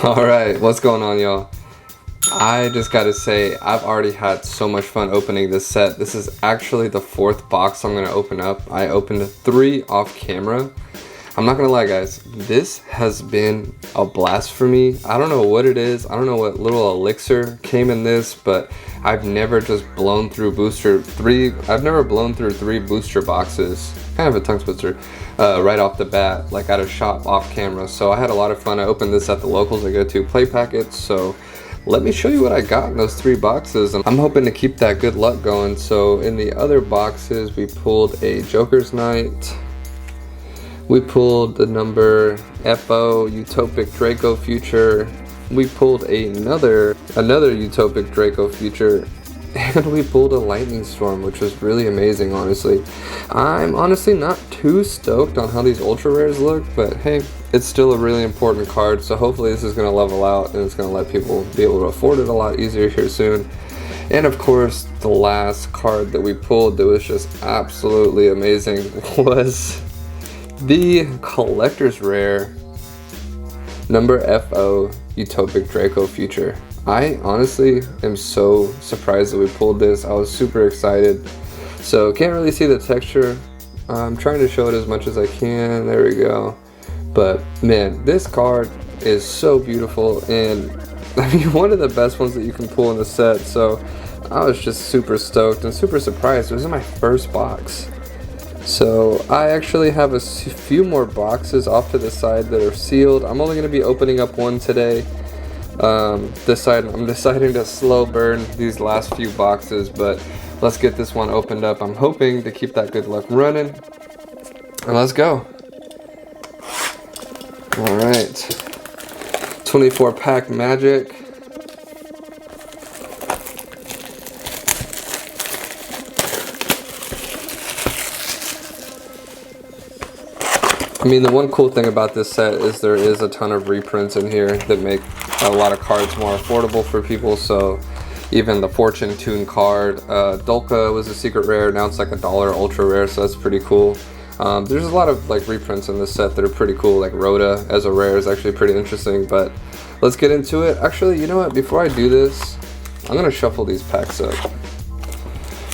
Alright, what's going on, y'all? I just gotta say, I've already had so much fun opening this set. This is actually the 4th box I'm gonna open up. I opened 3 off camera. I'm not gonna lie, guys, this has been a blast for me. I don't know what it is. I don't know what little elixir came in this, but I've never just blown through I've never blown through 3 booster boxes. Kind of a tongue twister. Right off the bat, like at a shop off camera. So I had a lot of fun. I opened this at the locals I go to, Play Packets. So let me show you what I got in those 3 boxes. And I'm hoping to keep that good luck going. So in the other boxes, we pulled a Joker's Night. We pulled the number FO Utopic Draco Future. We pulled another Utopic Draco Future. And we pulled a Lightning Storm, which was really amazing, honestly. I'm honestly not too stoked on how these ultra rares look, but hey, it's still a really important card, so hopefully this is going to level out and it's going to let people be able to afford it a lot easier here soon. And of course, the last card that we pulled that was just absolutely amazing was the Collector's Rare number FO Utopic Draco Future. I honestly am so surprised that we pulled this. I was super excited. So can't really see the texture. I'm trying to show it as much as I can. There we go. But man, this card is so beautiful, and I mean, one of the best ones that you can pull in the set. So I was just super stoked and super surprised. It was in my first box. So I actually have a few more boxes off to the side that are sealed. I'm only going to be opening up one today. I'm deciding to slow burn these last few boxes, but let's get this one opened up. I'm hoping to keep that good luck running, and let's go. All right, 24 pack magic. I mean, the one cool thing about this set is there is a ton of reprints in here that make a lot of cards more affordable for people. So even the Fortune Tune card, Dolka was a secret rare, now it's like $1 ultra rare, so that's pretty cool. There's a lot of like reprints in this set that are pretty cool, like Rhoda as a rare is actually pretty interesting, but let's get into it. Actually, you know what, before I do this, I'm gonna shuffle these packs up,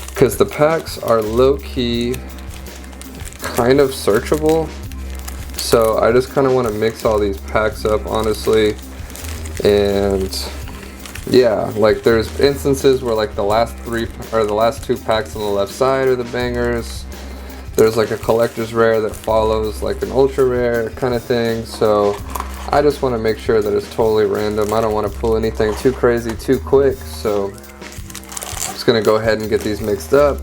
because the packs are low-key kind of searchable. So I just kind of want to mix all these packs up, honestly. And yeah, like there's instances where like the last 2 packs on the left side are the bangers. There's like a collector's rare that follows like an ultra rare kind of thing. So I just want to make sure that it's totally random. I don't want to pull anything too crazy too quick. So I'm just going to go ahead and get these mixed up.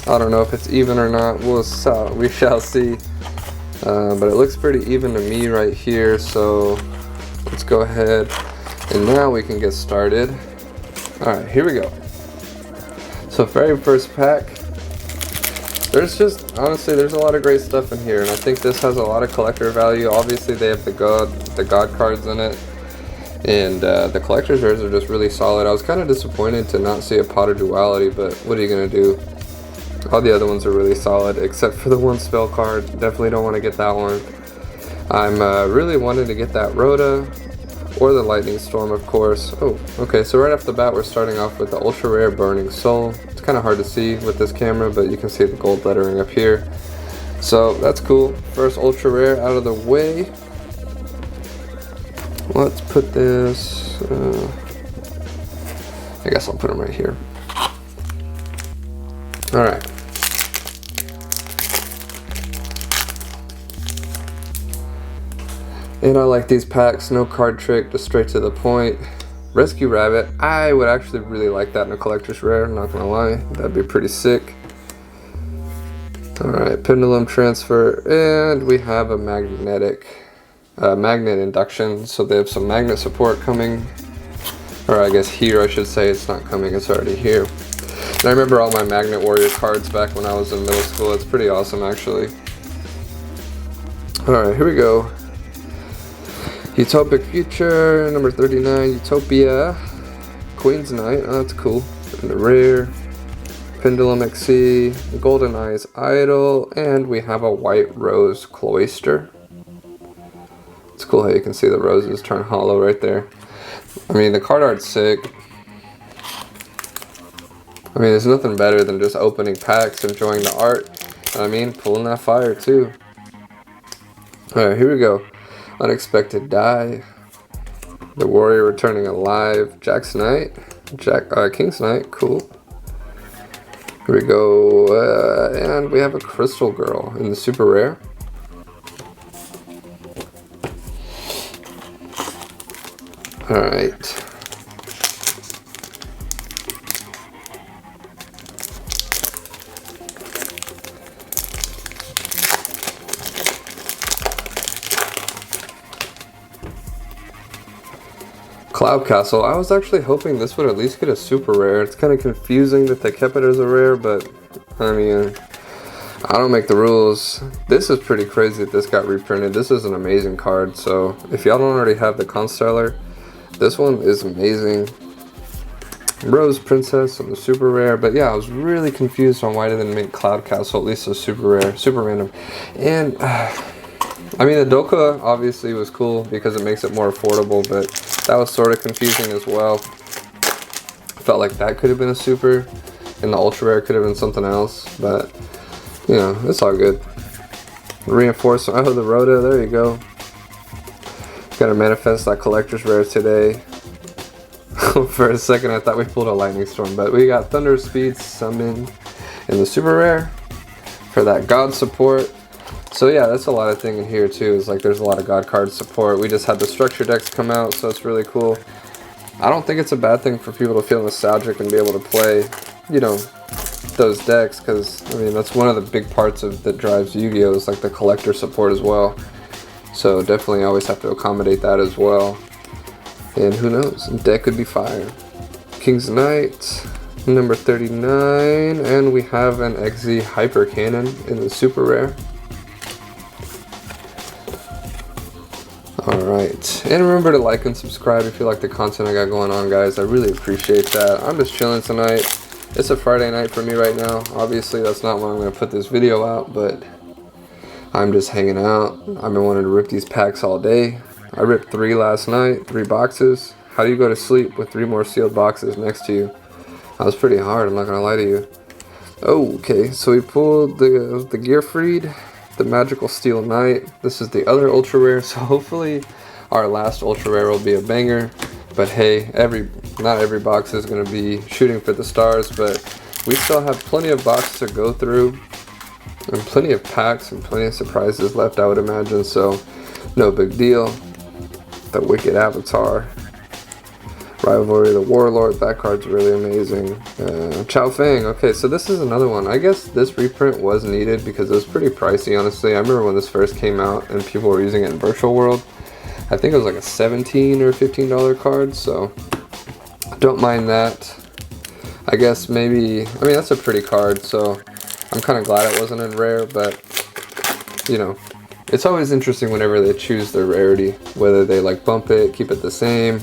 I don't know if it's even or not. We shall see. But it looks pretty even to me right here. So let's go ahead, and now we can get started. All right, here we go. So very first pack. There's just, honestly, there's a lot of great stuff in here, and I think this has a lot of collector value. Obviously, they have the god cards in it, and the collector's rares are just really solid. I was kind of disappointed to not see a Pot of Duality, but what are you gonna do? All the other ones are really solid, except for the one spell card. Definitely don't want to get that one. I'm really wanting to get that Rhoda, or the Lightning Storm, of course. Oh, okay, so right off the bat, we're starting off with the ultra rare Burning Soul. It's kind of hard to see with this camera, but you can see the gold lettering up here. So that's cool. First ultra rare out of the way. Let's put this, I guess I'll put them right here. All right. And I like these packs, no card trick, just straight to the point. Rescue Rabbit, I would actually really like that in a collector's rare, not gonna lie, that'd be pretty sick. Alright, Pendulum Transfer, and we have a magnet induction, so they have some magnet support coming. Or I guess here I should say, it's not coming, it's already here. And I remember all my Magnet Warrior cards back when I was in middle school, it's pretty awesome actually. Alright, here we go. Utopic Future, number 39, Utopia, Queen's Knight, oh, that's cool. And the rare, Pendulum XC, Golden Eyes Idol, and we have a White Rose Cloister. It's cool how you can see the roses turn hollow right there. I mean, the card art's sick. I mean, there's nothing better than just opening packs, enjoying the art. I mean, pulling that fire too. Alright, here we go. Unexpected Die. The Warrior Returning Alive. Jack's Knight. King's Knight. Cool. Here we go. And we have a Crystal Girl in the super rare. Alright. Cloud Castle. I was actually hoping this would at least get a super rare. It's kind of confusing that they kept it as a rare, but I mean, I don't make the rules. This is pretty crazy that this got reprinted. This is an amazing card, so if y'all don't already have the Constellar, this one is amazing. Rose Princess on the super rare, but yeah, I was really confused on why they didn't make Cloud Castle at least a super rare, super random. And I mean, the Doka obviously was cool because it makes it more affordable, but that was sort of confusing as well. Felt like that could have been a super, and the ultra rare could have been something else, but you know, it's all good. Reinforcement. Oh, the Rhoda, there you go. Gotta manifest that collector's rare today. For a second, I thought we pulled a Lightning Storm, but we got Thunder Speed Summon in the super rare for that God support. So yeah, that's a lot of thing in here too. Is like there's a lot of God card support. We just had the structure decks come out, so it's really cool. I don't think it's a bad thing for people to feel nostalgic and be able to play, you know, those decks, because I mean that's one of the big parts of that drives Yu-Gi-Oh! Is like the collector support as well. So definitely always have to accommodate that as well. And who knows, deck could be fire. King's Knight, number 39, and we have an XZ Hyper Cannon in the super rare. Alright, and remember to like and subscribe if you like the content I got going on, guys. I really appreciate that. I'm just chilling tonight. It's a Friday night for me right now. Obviously that's not when I'm going to put this video out, but I'm just hanging out. I've been wanting to rip these packs all day. I ripped 3 last night, 3 boxes. How do you go to sleep with 3 more sealed boxes next to you? That was pretty hard, I'm not going to lie to you. Oh, okay, so we pulled the Gearfried, the Magical Steel Knight. This is the other ultra rare, so hopefully our last ultra rare will be a banger. But hey, not every box is going to be shooting for the stars, but we still have plenty of boxes to go through, and plenty of packs and plenty of surprises left, I would imagine, so no big deal. The Wicked Avatar, Rivalry, the Warlord, that card's really amazing. Chao Feng, okay, so this is another one. I guess this reprint was needed because it was pretty pricey, honestly. I remember when this first came out and people were using it in Virtual World. I think it was like a $17 or $15 card, so don't mind that. I guess maybe, I mean, that's a pretty card, so I'm kind of glad it wasn't in rare, but you know, it's always interesting whenever they choose their rarity, whether they like bump it, keep it the same.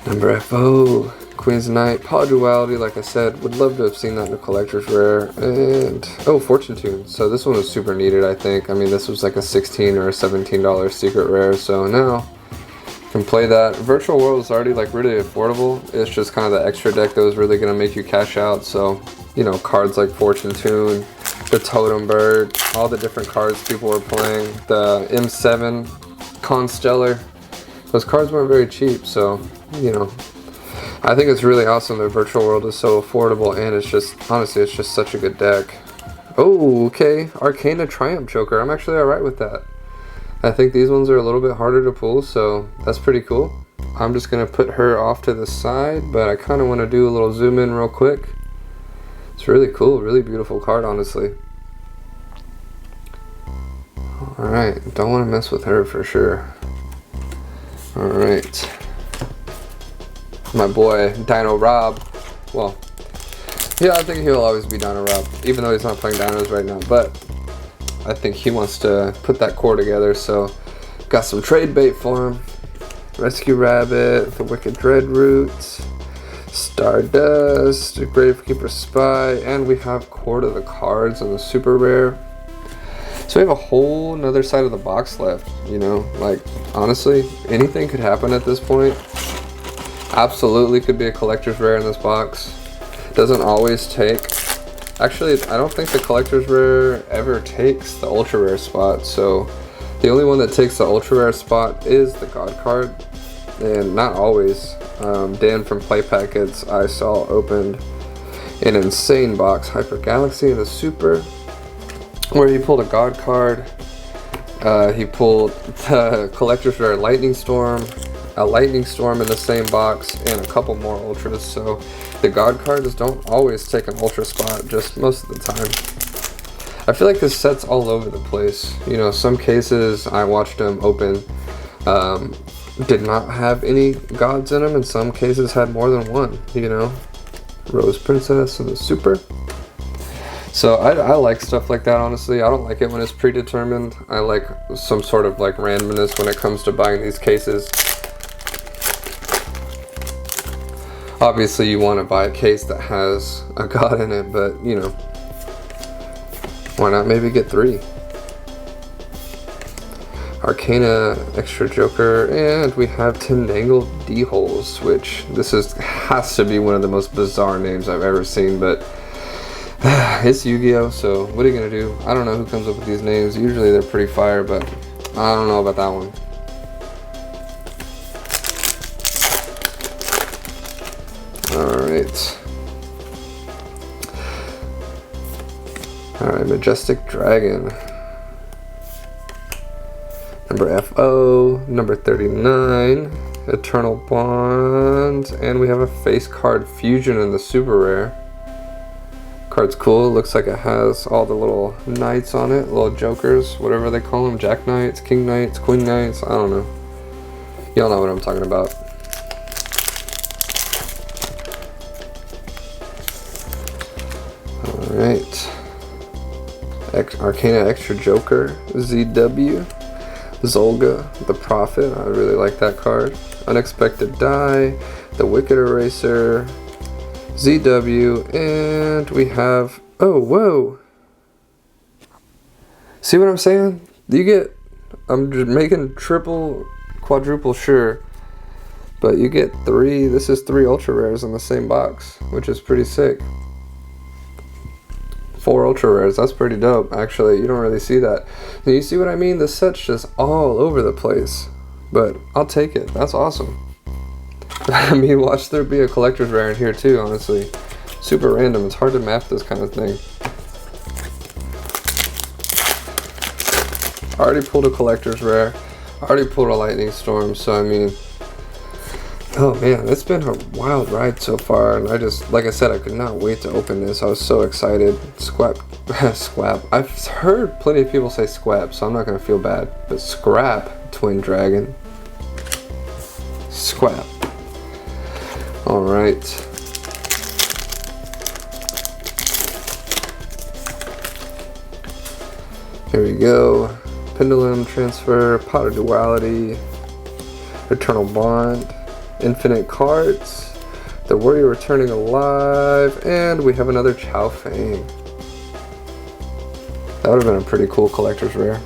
Number FO, Queen's Knight, Poly Duality, like I said, would love to have seen that in a collector's rare. And, oh, Fortune Tune. So this one was super needed, I think. I mean, this was like a $16 or a $17 secret rare, so now you can play that. Virtual World is already like really affordable. It's just kind of the extra deck that was really going to make you cash out. So, you know, cards like Fortune Tune, the Totem Bird, all the different cards people were playing, the M7 Constellar. Those cards weren't very cheap, so, you know, I think it's really awesome that Virtual World is so affordable, and it's just, honestly, it's just such a good deck. Oh, okay, ARCANA Triumph Joker. I'm actually alright with that. I think these ones are a little bit harder to pull, so that's pretty cool. I'm just going to put her off to the side, but I kind of want to do a little zoom in real quick. It's really cool, really beautiful card, honestly. Alright, don't want to mess with her for sure. Alright. My boy, Dino Rob. Well, yeah, I think he'll always be Dino Rob, even though he's not playing Dinos right now, but I think he wants to put that core together, so got some trade bait for him. Rescue Rabbit, the Wicked Dreadroot, Stardust, Gravekeeper Spy, and we have Court of the Cards and the super rare. So we have a whole nother side of the box left, you know, like honestly, anything could happen at this point. Absolutely could be a collector's rare in this box. Doesn't always take. Actually, I don't think the collector's rare ever takes the ultra rare spot, so the only one that takes the ultra rare spot is the God card, and not always. Dan from Play Packets I saw opened an insane box, Hyper Galaxy and the Super, where he pulled a God card, he pulled the collector's rare Lightning Storm, a Lightning Storm in the same box, and a couple more ultras. So the God cards don't always take an ultra spot, just most of the time. I feel like this set's all over the place. You know, some cases I watched him open did not have any gods in them, and some cases had more than one, you know. Rose Princess and the Super. So I like stuff like that, honestly. I don't like it when it's predetermined. I like some sort of like randomness when it comes to buying these cases. Obviously you want to buy a case that has a god in it, but you know, why not maybe get 3? Arcana, Extra Joker, and we have Tim Dangle D-Holes, which has to be one of the most bizarre names I've ever seen, but it's Yu-Gi-Oh, so what are you gonna do? I don't know who comes up with these names. Usually they're pretty fire, but I don't know about that one. Alright, Majestic Dragon. Number FO, number 39, Eternal Bond, and we have a face card Fusion in the super rare. Card's cool, looks like it has all the little knights on it, little jokers, whatever they call them, Jack Knights, King Knights, Queen Knights, I don't know. Y'all know what I'm talking about. Alright. Arcana Extra Joker, ZW. Zolga, the Prophet, I really like that card. Unexpected Die, the Wicked Eraser, ZW, and we have, oh, whoa. See what I'm saying? You get, I'm just making triple, quadruple sure, but you get 3, this is 3 ultra rares in the same box, which is pretty sick. 4 ultra rares, that's pretty dope. Actually, you don't really see that. And you see what I mean? The set's just all over the place, but I'll take it. That's awesome. I mean, watch there be a collector's rare in here too, honestly. Super random. It's hard to map this kind of thing. I already pulled a collector's rare. I already pulled a Lightning Storm, so I mean, oh man, it's been a wild ride so far, and I just, like I said, I could not wait to open this. I was so excited. Squab. I've heard plenty of people say squab, so I'm not gonna feel bad. But scrap Twin Dragon. Squab. Alright. Here we go. Pendulum Transfer, Pot of Duality, Eternal Bond, Infinite Cards, the Warrior Returning Alive, and we have another Chow Fang. That would have been a pretty cool collector's rare.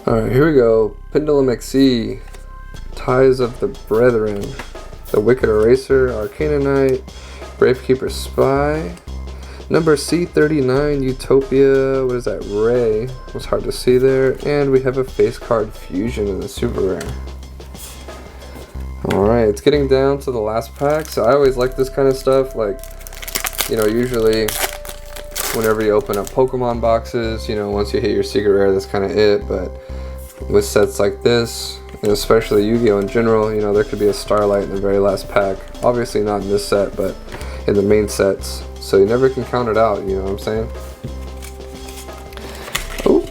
Alright, here we go. Pendulum XE, Ties of the Brethren, the Wicked Eraser, Arcana Knight, Gravekeeper Spy, number C39, Utopia, what is that, Ray, it was hard to see there, and we have a face card Fusion in the super rare. Alright, it's getting down to the last pack, so I always like this kind of stuff, like, you know, usually whenever you open up Pokemon boxes, you know, once you hit your secret rare, that's kind of it, but with sets like this, and especially Yu-Gi-Oh in general, you know, there could be a Starlight in the very last pack, obviously not in this set, but in the main sets. So you never can count it out, you know what I'm saying? Oh.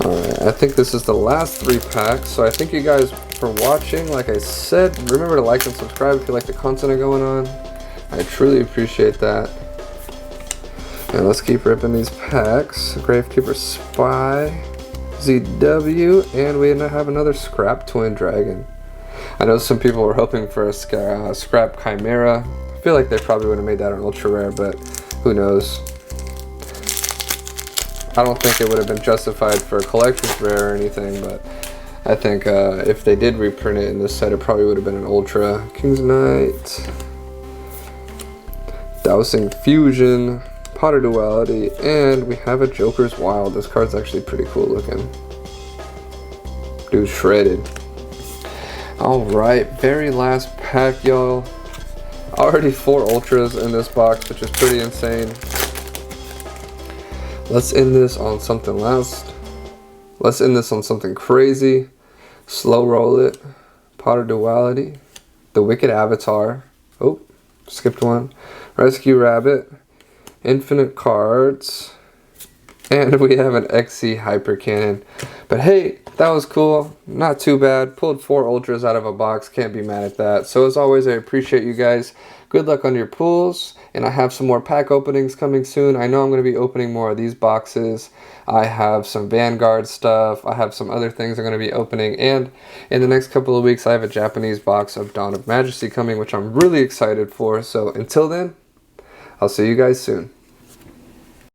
Alright, I think this is the last 3 packs, so I thank you guys for watching. Like I said, remember to like and subscribe if you like the content I'm going on. I truly appreciate that. And let's keep ripping these packs. Gravekeeper Spy, ZW, and we have another Scrap Twin Dragon. I know some people were hoping for a Scrap Chimera. I feel like they probably would have made that an ultra rare, but who knows. I don't think it would have been justified for a collector's rare or anything, but I think if they did reprint it in this set, it probably would have been an ultra. King's Knight, Dowsing Fusion, Potter Duality, and we have a Joker's Wild. This card's actually pretty cool looking. Dude, shredded. Alright, very last pack, y'all. Already 4 ultras in this box, which is pretty insane. Let's end this on something last. Let's end this on something crazy. Slow roll it. Potter Duality. The Wicked Avatar. Oh, skipped one. Rescue Rabbit. Infinite Cards. And we have an XC Hyper Cannon. But hey, that was cool. Not too bad. Pulled 4 ultras out of a box. Can't be mad at that. So as always, I appreciate you guys. Good luck on your pulls. And I have some more pack openings coming soon. I know I'm going to be opening more of these boxes. I have some Vanguard stuff. I have some other things I'm going to be opening. And in the next couple of weeks, I have a Japanese box of Dawn of Majesty coming, which I'm really excited for. So until then, I'll see you guys soon.